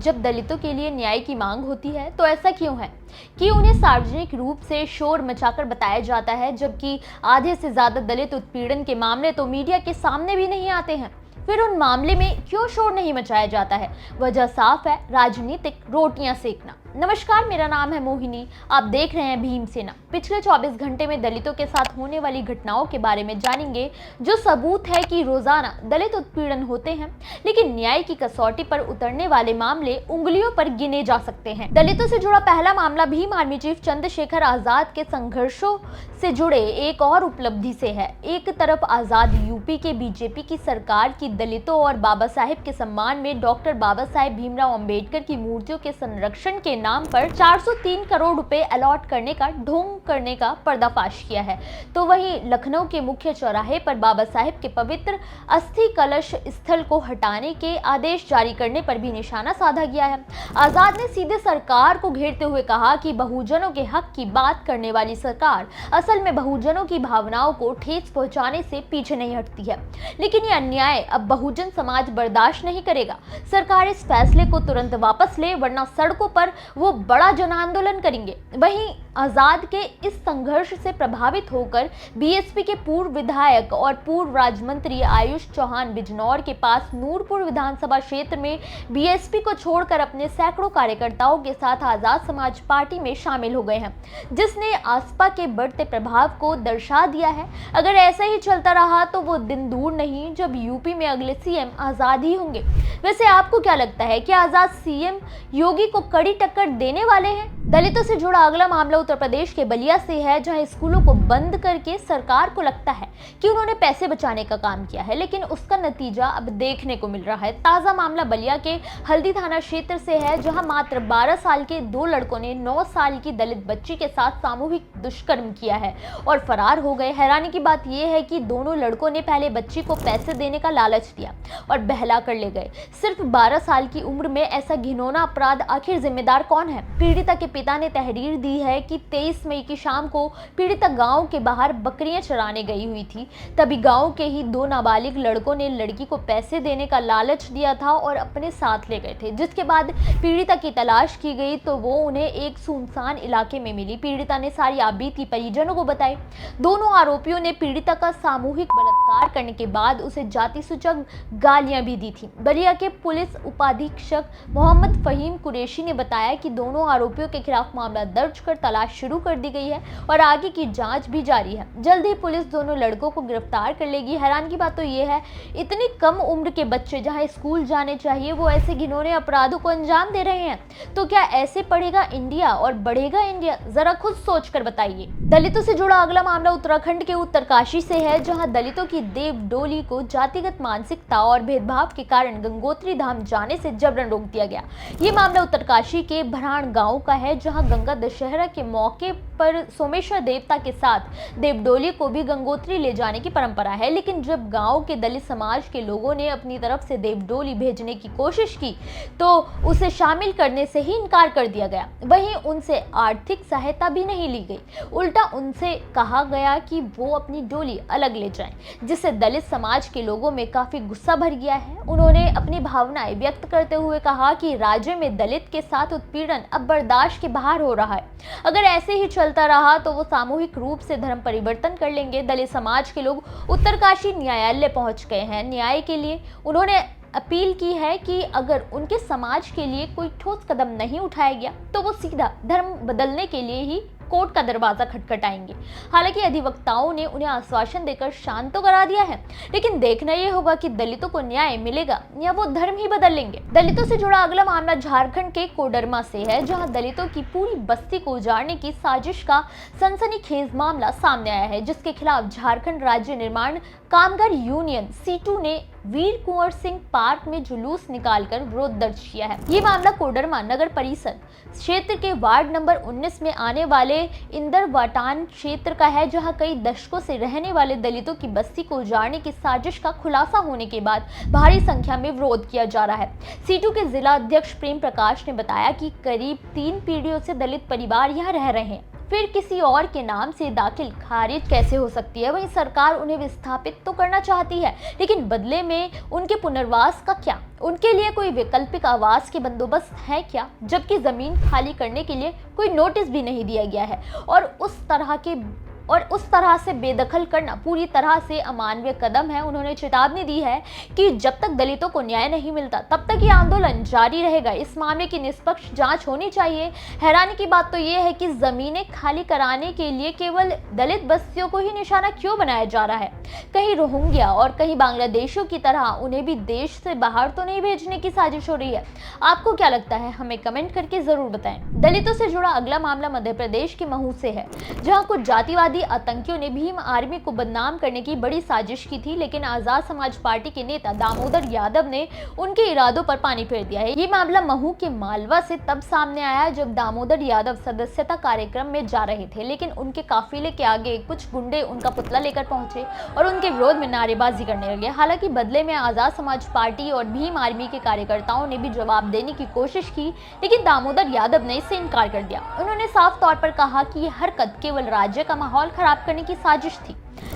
जब दलितों के लिए न्याय की मांग होती है तो ऐसा क्यों है कि उन्हें सार्वजनिक रूप से शोर मचाकर बताया जाता है, जबकि आधे से ज्यादा दलित उत्पीड़न के मामले तो मीडिया के सामने भी नहीं आते हैं। फिर उन मामले में क्यों शोर नहीं मचाया जाता है? वजह साफ है, राजनीतिक रोटियां सेकना। नमस्कार, मेरा नाम है मोहिनी, आप देख रहे हैं भीमसेना। पिछले 24 घंटे में दलितों के साथ होने वाली घटनाओं के बारे में जानेंगे, जो सबूत है कि रोजाना दलित उत्पीड़न होते हैं, लेकिन न्याय की कसौटी पर उतरने वाले मामले उंगलियों पर गिने जा सकते हैं। दलितों से जुड़ा पहला मामला भीम आर्मी चीफ चंद्रशेखर आजाद के संघर्षों से जुड़े एक और उपलब्धि से है। एक तरफ आजाद यूपी के बीजेपी की सरकार की दलितों और बाबा साहेब के सम्मान में डॉक्टर बाबा साहेब भीमराव अंबेडकर की मूर्तियों के संरक्षण के नाम पर 403 करोड़ रुपए अलॉट करने का ढोंग करने का पर्दाफाश किया है, तो वहीं लखनऊ के मुख्य चौराहे पर बाबा साहेब के पवित्र अस्थि कलश स्थल को हटाने के आदेश जारी करने पर भी निशाना साधा गया है। आजाद ने सीधे सरकार को घेरते हुए कहा कि बहुजनों के हक की बात करने वाली सरकार असल में बहुजनों की भावनाओं को ठेस पहुंचाने से पीछे नहीं हटती है, लेकिन ये अन्याय अब बहुजन समाज बर्दाश्त नहीं करेगा। सरकार इस फैसले को तुरंत वापस ले, वरना सड़कों पर वो बड़ा जन आंदोलन करेंगे। वहीं आजाद के इस संघर्ष से प्रभावित होकर बीएसपी के पूर्व विधायक और पूर्व राज्य मंत्री आयुष चौहान बिजनौर के पास नूरपुर विधानसभा क्षेत्र में बीएसपी को छोड़कर अपने सैकड़ों कार्यकर्ताओं के साथ आजाद समाज पार्टी में शामिल हो गए हैं, जिसने आसपा के बढ़ते प्रभाव को दर्शा दिया है। अगर ऐसा ही चलता रहा तो वो दिन दूर नहीं जब यूपी में अगले सीएम आजाद ही होंगे। वैसे आपको क्या लगता है कि आजाद सीएम योगी को कड़ी टक्कर देने वाले हैं? दलितों से जुड़ा अगला मामला उत्तर प्रदेश के बलिया से है, जहां स्कूलों को बंद करके सरकार को लगता है कि उन्होंने पैसे बचाने का काम किया है, लेकिन उसका नतीजा अब देखने को मिल रहा है। ताजा मामला बलिया के हल्दी थाना क्षेत्र से है, जहां मात्र 12 साल के 2 लड़कों ने 9 साल की दलित बच्ची के साथ सामूहिक दुष्कर्म किया है और फरार हो गए। हैरानी की बात यह है कि दोनों लड़कों ने पहले बच्ची को पैसे देने का लालच दिया और बहला कर ले गए। सिर्फ 12 साल की उम्र में ऐसा घिनौना अपराध आखिर जिम्मेदार कौन है? पीड़िता के पिता ने तहरीर दी है कि 23 मई की शाम को पीड़िता गांव के बाहर बकरियां चराने गई हुई थी। तभी गांव के ही 2 नाबालिग लड़कों ने लड़की को पैसे देने का लालच दिया था और अपने साथ ले गए थे, जिसके बाद पीड़िता की तलाश की गई तो वो उन्हें एक सुनसान इलाके में मिली। पीड़िता ने सारी आपबीती परिजनों को बताई। दोनों आरोपियों ने पीड़िता का सामूहिक बलात्कार करने के बाद उसे जाति सूचक गालियां भी दी थी। बलिया के पुलिस उपाधीक्षक मोहम्मद फहीम कुरैशी ने बताया कि दोनों आरोपियों के खिलाफ मामला दर्ज कर तलाश शुरू कर दी गई है और आगे की जांच भी जारी है। जल्द ही पुलिस दोनों लड़कों को गिरफ्तार कर लेगी। हैरान की बात तो ये है, इतनी कम उम्र के बच्चे जहां स्कूल जाने चाहिए वो ऐसे घिनौने अपराधों को अंजाम दे रहे हैं। तो क्या ऐसे पढ़ेगा इंडिया और बढ़ेगा इंडिया? जरा खुद सोच कर बताइए। दलितों से जुड़ा अगला मामला उत्तराखंड के उत्तरकाशी से है, जहां दलितों की देव डोली को जातिगत मानसिकता और भेदभाव के कारण गंगोत्री धाम जाने से जबरन रोक दिया गया। ये मामला उत्तरकाशी के भराण गांव का है, जहां गंगा दशहरा के मौके पर सोमेश्वर देवता के साथ देवडोली को भी गंगोत्री ले जाने की परंपरा है, लेकिन जब गांव के दलित समाज के लोगों ने अपनी तरफ से देवडोली भेजने की कोशिश की तो उसे शामिल करने से ही इनकार कर दिया गया। वहीं उनसे आर्थिक सहायता भी नहीं ली गई, उल्टा उनसे कहा गया कि वो अपनी डोली अलग ले जाएं, जिससे दलित समाज के लोगों में काफी गुस्सा भर गया है। उन्होंने अपनी भावनाएं व्यक्त करते हुए कहा कि राज्य में दलित के साथ उत्पीड़न अब बर्दाश्त के बाहर हो रहा है। अगर ऐसे ही चलता रहा तो वो सामूहिक रूप से धर्म परिवर्तन कर लेंगे। दलित समाज के लोग उत्तरकाशी न्यायालय पहुंच गए हैं न्याय के लिए। उन्होंने अपील की है कि अगर उनके समाज के लिए कोई ठोस कदम नहीं उठाया गया तो वो सीधा धर्म बदलने के लिए ही कोर्ट का दरवाजा खटखटाएंगे। हालांकि अधिवक्ताओं ने उन्हें आश्वासन देकर शांत तो करा दिया है, लेकिन देखना यह होगा कि दलितों को न्याय मिलेगा या वो धर्म ही बदल लेंगे। दलितों से जुड़ा अगला मामला झारखंड के कोडरमा से है, जहां दलितों की पूरी बस्ती को उजाड़ने की साजिश का सनसनीखेज मामला सामने आया है, जिसके खिलाफ झारखंड राज्य निर्माण कामगार यूनियन सीटू ने वीर कुंवर सिंह पार्क में जुलूस निकालकर विरोध दर्ज किया है। ये मामला कोडरमा नगर परिषद क्षेत्र के वार्ड नंबर 19 में आने वाले इंदरवाटान क्षेत्र का है, जहां कई दशकों से रहने वाले दलितों की बस्ती को उजाड़ने की साजिश का खुलासा होने के बाद भारी संख्या में विरोध किया जा रहा है। सीटू के जिला अध्यक्ष प्रेम प्रकाश ने बताया कि करीब 3 पीढ़ियों से दलित परिवार यहाँ रह रहे हैं। फिर किसी और के नाम से दाखिल खारिज कैसे हो सकती है? वहीं सरकार उन्हें विस्थापित तो करना चाहती है, लेकिन बदले में उनके पुनर्वास का क्या? उनके लिए कोई वैकल्पिक आवास के बंदोबस्त है क्या? जबकि जमीन खाली करने के लिए कोई नोटिस भी नहीं दिया गया है और उस तरह से बेदखल करना पूरी तरह से अमानवीय कदम है। उन्होंने चेतावनी दी है कि जब तक दलितों को न्याय नहीं मिलता तब तक ये आंदोलन जारी रहेगा। इस मामले की निष्पक्ष जांच होनी चाहिए। हैरानी की बात तो ये है कि जमीनें खाली कराने के लिए केवल दलित बस्तियों को ही निशाना क्यों बनाया जा रहा है? कहीं रोहिंग्या और कहीं बांग्लादेशियों की तरह उन्हें भी देश से बाहर तो नहीं भेजने की साजिश हो रही है? आपको क्या लगता है? हमें कमेंट करके जरूर बताएं। दलितों से जुड़ा अगला मामला मध्य प्रदेश के महू से है, जहां कुछ जातिवादी आतंकियों ने भीम आर्मी को बदनाम करने की बड़ी साजिश की थी, लेकिन आजाद समाज पार्टी के नेता दामोदर यादव ने उनके इरादों पर पानी फेर दिया है। ये मामला महू के मालवा से तब सामने आया जब दामोदर यादव सदस्यता कार्यक्रम में जा रहे थे, लेकिन उनके काफिले के आगे कुछ गुंडे उनका पुतला लेकर पहुंचे और उनके विरोध में नारेबाजी करने लगे। हालांकि बदले में आजाद समाज पार्टी और भीम आर्मी के कार्यकर्ताओं ने भी जवाब देने की कोशिश की, लेकिन दामोदर यादव ने इससे इनकार कर दिया। उन्होंने साफ तौर पर कहा कि यह हरकत केवल राज्य का माहौल खराब करने की साजिश थी,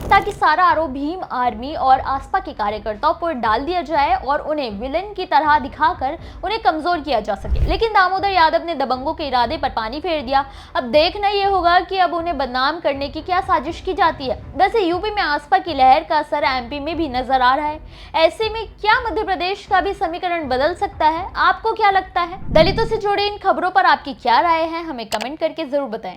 ताकि सारा आरोप भीम आर्मी और आसपा के कार्यकर्ताओं पर डाल दिया जाए और उन्हें विलेन की तरह दिखाकर उन्हें कमजोर किया जा सके। लेकिन दामोदर यादव ने दबंगों के इरादे पर पानी फेर दिया। अब देखना ये होगा कि अब उन्हें बदनाम करने की क्या साजिश की जाती है। वैसे यूपी में आसपा की लहर का असर एमपी में भी नजर आ रहा है। ऐसे में क्या मध्य प्रदेश का भी समीकरण बदल सकता है? आपको क्या लगता है? दलितों से जुड़े इन खबरों पर आपकी क्या राय है? हमें कमेंट करके जरूर बताएं।